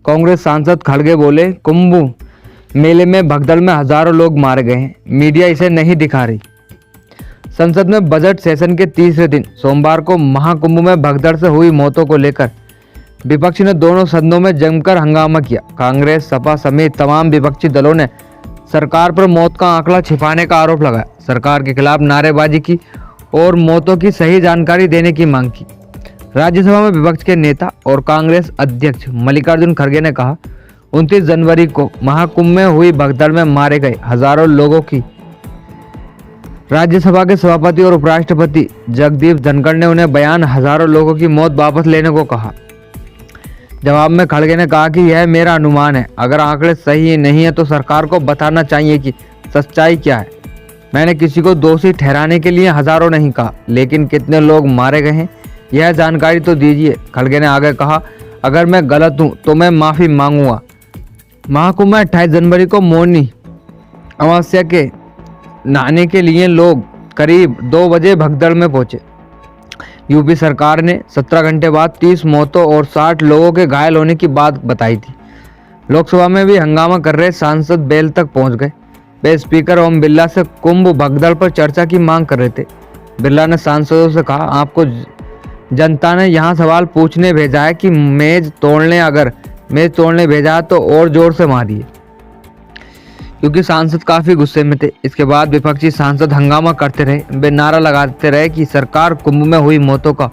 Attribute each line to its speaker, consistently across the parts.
Speaker 1: कांग्रेस सांसद खड़गे बोले, कुंभ मेले में भगदड़ में हजारों लोग मारे गए हैं, मीडिया इसे नहीं दिखा रही। संसद में बजट सेशन के तीसरे दिन सोमवार को महाकुंभ में भगदड़ से हुई मौतों को लेकर विपक्ष ने दोनों सदनों में जमकर हंगामा किया। कांग्रेस, सपा समेत तमाम विपक्षी दलों ने सरकार पर मौत का आंकड़ा छिपाने का आरोप लगाया, सरकार के खिलाफ नारेबाजी की और मौतों की सही जानकारी देने की मांग की। राज्यसभा में विपक्ष के नेता और कांग्रेस अध्यक्ष मल्लिकार्जुन खड़गे ने कहा, 29 जनवरी को महाकुंभ में हुई भगदड़ में मारे गए हजारों लोगों की राज्यसभा के सभापति और उपराष्ट्रपति जगदीप धनखड़ ने उन्हें बयान हजारों लोगों की मौत वापस लेने को कहा। जवाब में खड़गे ने कहा कि यह मेरा अनुमान है, अगर आंकड़े सही नहीं है तो सरकार को बताना चाहिए कि सच्चाई क्या है। मैंने किसी को दोषी ठहराने के लिए हजारों नहीं कहा, लेकिन कितने लोग मारे गए हैं यह जानकारी तो दीजिए। खड़गे ने आगे कहा, अगर मैं गलत हूं तो मैं माफी मांगूंगा। महाकुंभ में 28 जनवरी को मौनी अमावस्या के नहाने के लिए लोग करीब 2 बजे भगदड़ में पहुंचे। यूपी सरकार ने 17 घंटे बाद 30 मौतों और 60 लोगों के घायल होने की बात बताई थी। लोकसभा में भी हंगामा कर रहे सांसद बेल तक पहुंच गए। वे स्पीकर ओम बिरला से कुंभ भगदड़ पर चर्चा की मांग कर रहे थे। बिरला ने सांसदों से कहा, आपको जनता ने यहाँ सवाल पूछने भेजा है कि मेज तोड़ने भेजा है तो और जोर से मारिए, क्योंकि सांसद काफी गुस्से में थे। इसके बाद विपक्षी सांसद हंगामा करते रहे। वे नारा लगाते रहे कि सरकार कुंभ में हुई मौतों का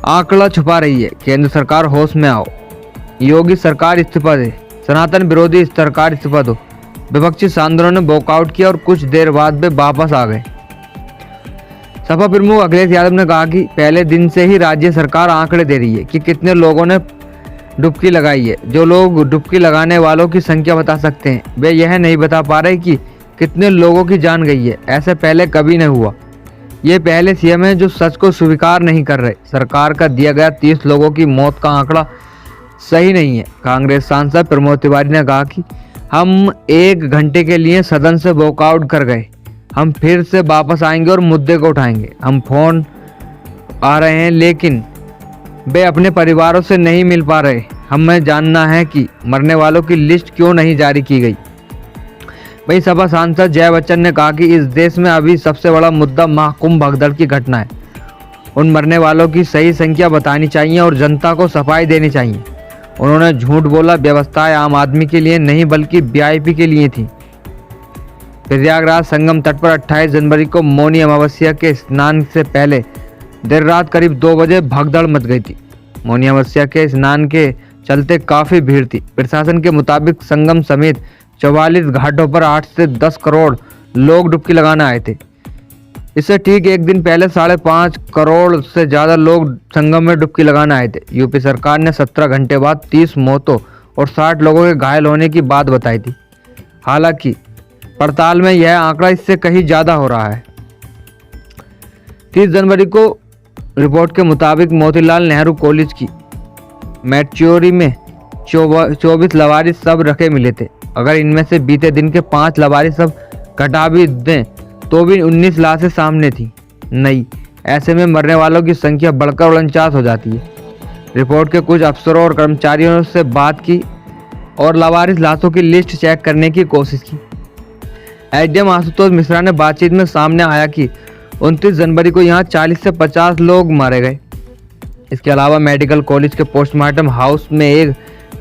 Speaker 1: आंकड़ा छुपा रही है, केंद्र सरकार होश में आओ, योगी सरकार इस्तीफा दे, सनातन विरोधी सरकार इस्तीफा दो। विपक्षी सांसदों ने वॉकआउट किया और कुछ देर बाद वे वापस आ गए। सपा प्रमुख अखिलेश यादव ने कहा कि पहले दिन से ही राज्य सरकार आंकड़े दे रही है कि कितने लोगों ने डुबकी लगाई है। जो लोग डुबकी लगाने वालों की संख्या बता सकते हैं, वे यह नहीं बता पा रहे कि कितने लोगों की जान गई है। ऐसे पहले कभी नहीं हुआ। ये पहले सीएम है जो सच को स्वीकार नहीं कर रहे। सरकार का दिया गया 30 लोगों की मौत का आंकड़ा सही नहीं है। कांग्रेस सांसद प्रमोद तिवारी ने कहा कि हम 1 घंटे के लिए सदन से वॉकआउट कर गए, हम फिर से वापस आएंगे और मुद्दे को उठाएंगे। हम फोन आ रहे हैं लेकिन वे अपने परिवारों से नहीं मिल पा रहे। हमें जानना है कि मरने वालों की लिस्ट क्यों नहीं जारी की गई। वहीं सपा सांसद जय बच्चन ने कहा कि इस देश में अभी सबसे बड़ा मुद्दा महाकुंभ भगदड़ की घटना है। उन मरने वालों की सही संख्या बतानी चाहिए और जनता को सफाई देनी चाहिए। उन्होंने झूठ बोला, व्यवस्थाएं आम आदमी के लिए नहीं बल्कि वीआईपी के लिए थी। प्रयागराज संगम तट पर 28 जनवरी को मौनी अमावस्या के स्नान से पहले देर रात करीब 2 बजे भगदड़ मच गई थी। मौनी अमावस्या के स्नान के चलते काफी भीड़ थी। प्रशासन के मुताबिक संगम समेत 44 घाटों पर 8 से 10 करोड़ लोग डुबकी लगाने आए थे। इससे ठीक एक दिन पहले 5.5 करोड़ से ज्यादा लोग संगम में डुबकी लगाने आए थे। यूपी सरकार ने 17 घंटे बाद 30 मौतों और 60 लोगों के घायल होने की बात बताई थी। हालांकि पड़ताल में यह आंकड़ा इससे कहीं ज्यादा हो रहा है। 30 जनवरी को रिपोर्ट के मुताबिक मोतीलाल नेहरू कॉलेज की मैट्योरी में 24 लवारिस शव रखे मिले थे। अगर इनमें से बीते दिन के 5 लवारिस शव घटा भी दें तो भी 19 लाशें सामने थी नहीं। ऐसे में मरने वालों की संख्या बढ़कर 49 हो जाती है। रिपोर्ट के कुछ अफसरों और कर्मचारियों से बात की और लवारिस लाशों की लिस्ट चेक करने की कोशिश की। एसडीएम आशुतोष मिश्रा ने बातचीत में सामने आया कि 29 जनवरी को यहाँ 40 से 50 लोग मारे गए। इसके अलावा मेडिकल कॉलेज के पोस्टमार्टम हाउस में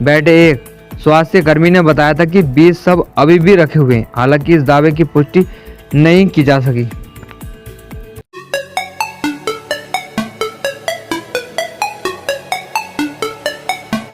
Speaker 1: बैठे एक स्वास्थ्य कर्मी ने बताया था कि 20 शव अभी भी रखे हुए हैं। हालांकि इस दावे की पुष्टि नहीं की जा सकी।